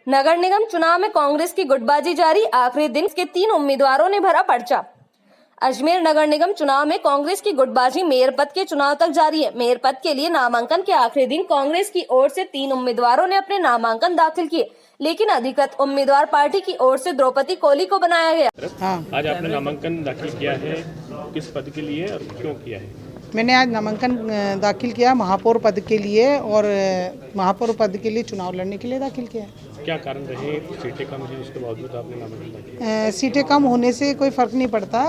नगर निगम चुनाव में कांग्रेस की गुटबाजी जारी, आखिरी दिन के 3 उम्मीदवारों ने भरा पर्चा। अजमेर नगर निगम चुनाव में कांग्रेस की गुटबाजी मेयर पद के चुनाव तक जारी है। मेयर पद के लिए नामांकन के आखिरी दिन कांग्रेस की ओर से 3 उम्मीदवारों ने अपने नामांकन दाखिल किए, लेकिन अधिकृत उम्मीदवार पार्टी की ओर से द्रौपदी कोहली को बनाया गया। आज आपने नामांकन दाखिल किया है, किस पद के लिए और क्यों किया है? मैंने आज नामांकन दाखिल किया महापौर पद के लिए और महापौर पद के लिए चुनाव लड़ने के लिए दाखिल किया है। क्या कारण रहे? सीटें कम थी, उसके बावजूद आपने नामांकन दाखिल किया? सीटें कम होने से कोई फ़र्क नहीं पड़ता।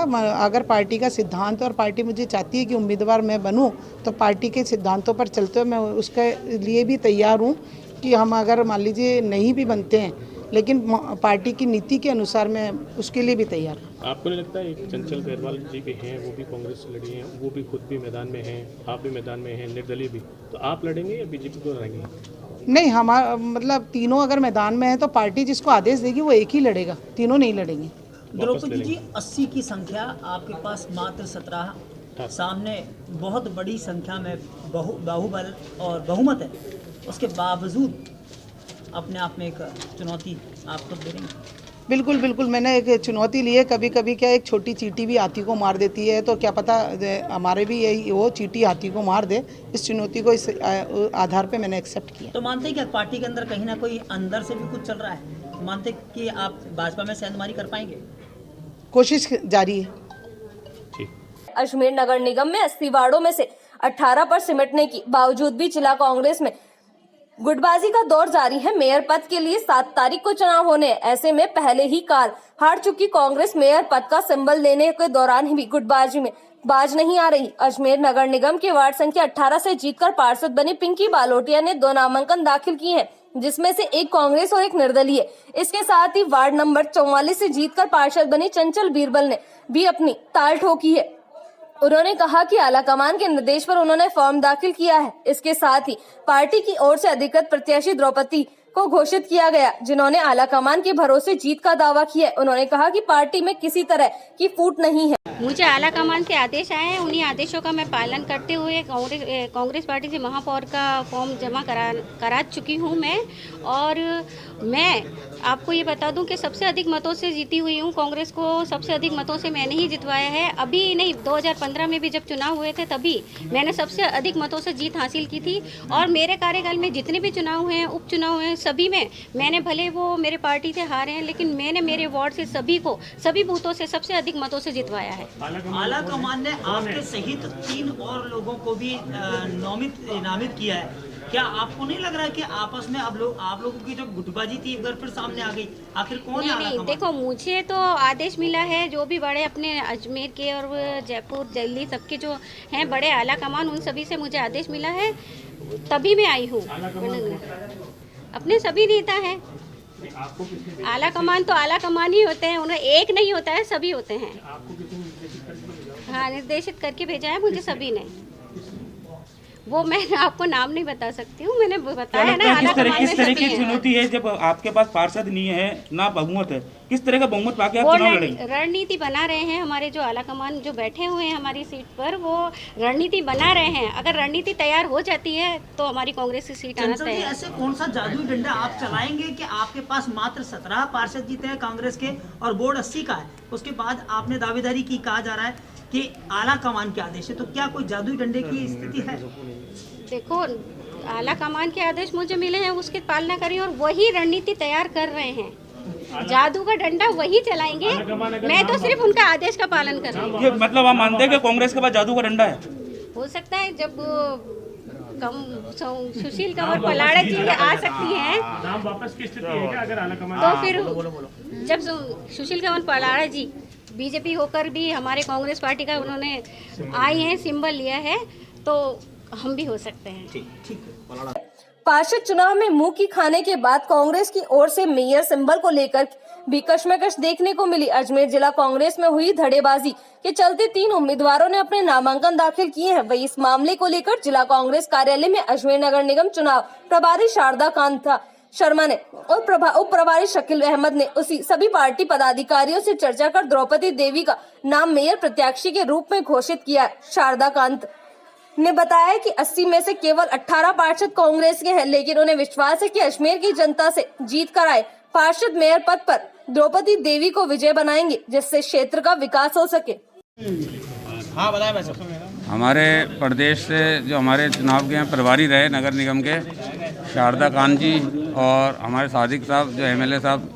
अगर पार्टी का सिद्धांत और पार्टी मुझे चाहती है कि उम्मीदवार मैं बनूं, तो पार्टी के सिद्धांतों पर चलते हुए मैं उसके लिए भी तैयार हूं कि हम अगर मान लीजिए नहीं भी बनते हैं, लेकिन पार्टी की नीति के अनुसार मैं उसके लिए भी तैयार हूँ। आपको नहीं लगता है चंचल गैरवाल जी भी हैं, वो भी कांग्रेस से लड़ी हैं, वो भी खुद भी मैदान में हैं, आप भी मैदान में हैं, निर्दलीय भी, तो आप लड़ेंगे या बीजेपी को लड़ेंगे? नहीं, हमारा मतलब तीनों अगर मैदान में है तो पार्टी जिसको आदेश देगी वो एक ही लड़ेगा, तीनों नहीं लड़ेंगे। द्रौपदी जी 80 की संख्या, आपके पास मात्र 17, सामने बहुत बड़ी संख्या में बाहुबल और बहुमत है, उसके बावजूद अपने आप में एक चुनौती आप तो दे रही हैं। बिल्कुल बिल्कुल, मैंने एक चुनौती ली है। कभी कभी क्या एक छोटी चींटी भी हाथी को मार देती है, तो क्या पता हमारे भी यही वो चींटी हाथी को मार दे। इस चुनौती को इस आधार पे मैंने एक्सेप्ट किया। तो मानते हैं कि पार्टी के अंदर कहीं ना कोई अंदर से भी कुछ चल रहा है, मानते कि आप भाजपा में सेंधमारी कर पाएंगे? कोशिश जारी है। अजमेर नगर निगम में 80 वार्डों में से 18 पर सिमटने की बावजूद भी जिला कांग्रेस में गुटबाजी का दौर जारी है। मेयर पद के लिए 7 तारीख को चुनाव होने, ऐसे में पहले ही काल हार चुकी कांग्रेस मेयर पद का सिंबल लेने के दौरान भी गुटबाजी में बाज नहीं आ रही। अजमेर नगर निगम के वार्ड संख्या 18 से जीतकर पार्षद बनी पिंकी बालोटिया ने 2 नामांकन दाखिल किए हैं, जिसमें से एक कांग्रेस और एक निर्दलीय। इसके साथ ही वार्ड नंबर 44 से जीतकर पार्षद बनी चंचल बीरबल ने भी अपनी ताल ठोकी है। उन्होंने कहा कि आलाकमान के निर्देश पर उन्होंने फॉर्म दाखिल किया है। इसके साथ ही पार्टी की ओर से अधिकृत प्रत्याशी द्रौपदी को घोषित किया गया, जिन्होंने आलाकमान के भरोसे जीत का दावा किया है। उन्होंने कहा कि पार्टी में किसी तरह की फूट नहीं है। मुझे आलाकमान से आदेश आए हैं, उन्हीं आदेशों का मैं पालन करते हुए कांग्रेस पार्टी से महापौर का फॉर्म जमा करा चुकी हूं मैं। और मैं आपको ये बता दूं कि सबसे अधिक मतों से जीती हुई हूं। कांग्रेस को सबसे अधिक मतों से मैंने ही जितवाया है। अभी नहीं, 2015 में भी जब चुनाव हुए थे तभी मैंने सबसे अधिक मतों से जीत हासिल की थी। और मेरे कार्यकाल में जितने भी चुनाव हुए हैं, उपचुनाव हुए हैं, सभी में मैंने, भले वो मेरे पार्टी से हारे हैं, लेकिन मैंने मेरे वार्ड से सभी बूथों से सबसे अधिक मतों से जितवाया है। आलाकमान ने आपके सहित 3 और लोगों को भी नामित किया है। क्या आपको नहीं लग रहा है कि आपस में आप लोगों की जो गुटबाजी थी एक बार फिर सामने आ गई? आखिर कौन है? नहीं, देखो, मुझे तो आदेश मिला है, जो भी बड़े अपने अजमेर के और जयपुर दिल्ली सबके जो हैं बड़े आलाकमान, उन सभी से मुझे आदेश मिला है, तभी मैं आई हूँ। अपने सभी नेता हैं। आलाकमान तो आलाकमान ही होते हैं, उन्हें एक नहीं होता है, सभी होते हैं। हाँ, निर्देशित करके भेजा है मुझे सभी ने। वो मैं आपको नाम नहीं बता सकती हूँ, मैंने बताया ना। किस तरह की चुनौती है जब आपके पास पार्षद नहीं है, ना बहुमत है? किस तरह का बहुमत पाके आप चुनाव लड़ेंगे? रणनीति बना रहे हैं हमारे जो आलाकमान जो बैठे हुए हैं हमारी सीट पर, वो रणनीति बना रहे हैं। अगर रणनीति तैयार हो जाती है तो हमारी कांग्रेस की सीट आना तय है। ऐसे कौन सा जादुई डंडा आप चलाएंगे कि आपके पास मात्र 17 पार्षद जीते हैं कांग्रेस के और बोर्ड 80 का है? उसके बाद आपने दावेदारी की, कहा जा रहा है कि आलाकमान के आदेश है, तो क्या कोई जादुई डंडे की स्थिति है? देखो, आलाकमान के आदेश मुझे मिले हैं, उसकी पालना करें और वही रणनीति तैयार कर रहे हैं। जादू का डंडा वही चलाएंगे, मैं तो सिर्फ उनका आदेश का पालन कर रही हूँ। ये मतलब आप मानते हैं कि कांग्रेस के पास जादू का डंडा है? हो सकता है, जब सुशील कंवर पलाड़ा जी आ सकती हैं, नाम वापस की स्थिति है क्या अगर आलाकमान? तो फिर जब सुशील कंवर पलाड़ा जी बीजेपी होकर भी हमारे कांग्रेस पार्टी का उन्होंने आई हैं, सिंबल लिया है, तो हम भी हो सकते हैं। ठीक है। पार्षद चुनाव में मुंह की खाने के बाद कांग्रेस की ओर से मेयर सिंबल को लेकर भी कशमकश देखने को मिली। अजमेर जिला कांग्रेस में हुई धड़ेबाजी के चलते 3 उम्मीदवारों ने अपने नामांकन दाखिल किए हैं। वही इस मामले को लेकर जिला कांग्रेस कार्यालय में अजमेर नगर निगम चुनाव प्रभारी शारदा कांता शर्मा ने और उप प्रभारी शकील अहमद ने सभी पार्टी पदाधिकारियों से चर्चा कर द्रौपदी देवी का नाम मेयर प्रत्याशी के रूप में घोषित किया। शारदा कांत ने बताया कि 80 में से केवल 18 पार्षद कांग्रेस के हैं, लेकिन उन्हें विश्वास है कि अजमेर की जनता से जीत कर आए पार्षद मेयर पद पर द्रौपदी देवी को विजय बनाएंगे, जिससे क्षेत्र का विकास हो सके। हमारे प्रदेश से जो हमारे चुनाव के प्रभारी रहे नगर निगम के शारदा खान जी और हमारे सादिक साहब जो एमएलए साहब,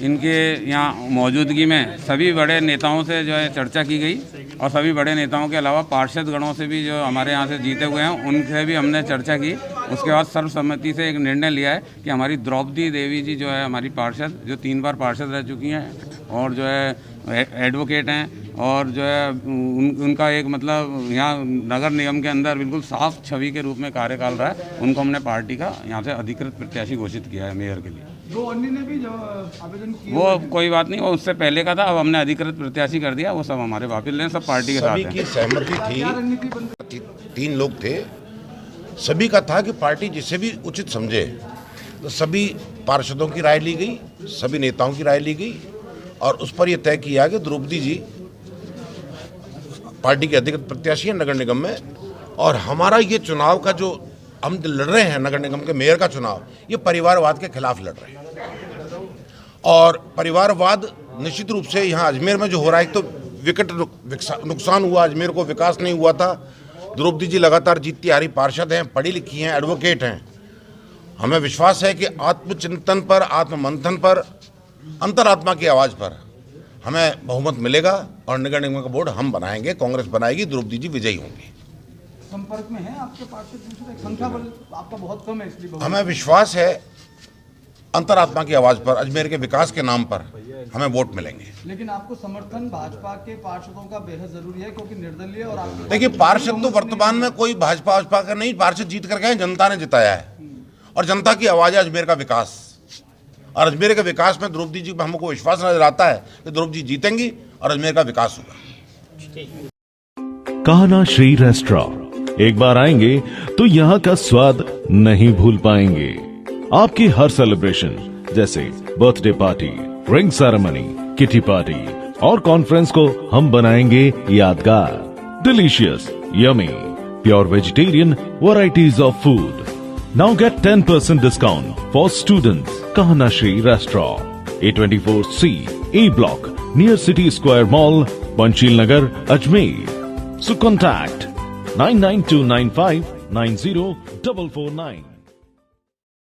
इनके यहाँ मौजूदगी में सभी बड़े नेताओं से जो है चर्चा की गई और सभी बड़े नेताओं के अलावा पार्षद गणों से भी जो हमारे यहाँ से जीते हुए हैं उनसे भी हमने चर्चा की। उसके बाद सर्वसम्मति से एक निर्णय लिया है कि हमारी द्रौपदी देवी जी जो है हमारी पार्षद, जो 3 बार पार्षद रह चुकी हैं और जो है एडवोकेट हैं और जो है उनका एक मतलब यहाँ नगर निगम के अंदर बिल्कुल साफ छवि के रूप में कार्यकाल रहा है, उनको हमने पार्टी का यहाँ से अधिकृत प्रत्याशी घोषित किया है मेयर के लिए। 2 अन्य ने भी जो आवेदन किया, वो कोई बात नहीं, वो उससे पहले का था, अब हमने अधिकृत प्रत्याशी कर दिया। वो सब हमारे वापिल हैं, सब पार्टी के साथ सभी की सहमति थी, 3 लोग थे, सभी का था कि पार्टी जिसे भी उचित समझे, तो सभी पार्षदों की राय ली गई, सभी नेताओं की राय ली गई और उस पर यह तय किया कि द्रौपदी जी पार्टी के अधिकृत प्रत्याशी हैं नगर निगम में। और हमारा ये चुनाव का जो हम लड़ रहे हैं नगर निगम के मेयर का चुनाव, ये परिवारवाद के खिलाफ लड़ रहे हैं और परिवारवाद निश्चित रूप से यहाँ अजमेर में जो हो रहा है, एक तो विकट नुकसान हुआ, अजमेर को विकास नहीं हुआ था। द्रौपदी जी लगातार जीतती आ रही पार्षद हैं, पढ़ी लिखी हैं, एडवोकेट हैं। हमें विश्वास है कि आत्मचिंतन पर, आत्ममंथन पर, अंतरात्मा की आवाज़ पर हमें बहुमत मिलेगा और नगर निगम का बोर्ड हम बनाएंगे, कांग्रेस बनाएगी, द्रौपदी जी विजयी होंगी। संपर्क में है आपके पार्षद दूसरे, संख्या बल आपका बहुत कम है, इसलिए हमें विश्वास है अंतरात्मा की आवाज़ पर, अजमेर के विकास के नाम पर हमें वोट मिलेंगे। लेकिन आपको समर्थन भाजपा के पार्षदों का बेहद जरूरी है, क्योंकि निर्दलीय और आपके देखिए पार्षद तो वर्तमान में कोई भाजपा का नहीं, पार्षद जीत कर गए, जनता ने जिताया है और जनता की आवाज़ है अजमेर का विकास। और अजमेर के विकास में द्रौपदी जी पर हमको विश्वास नजर आता है कि द्रौपदी जी जीतेंगी और अजमेर का विकास होगा। कहना श्री रेस्टोरेंट, एक बार आएंगे तो यहाँ का स्वाद नहीं भूल पाएंगे। आपकी हर सेलिब्रेशन जैसे birthday party, ring ceremony, kitty party और कॉन्फ्रेंस को हम बनाएंगे यादगार। Delicious, yummy, pure vegetarian varieties of food. Now get 10% discount for students. Kahana Shri Restaurant, A24C, A Block, near City Square Mall, Panchil Nagar, Ajmer. So contact 99295 90449.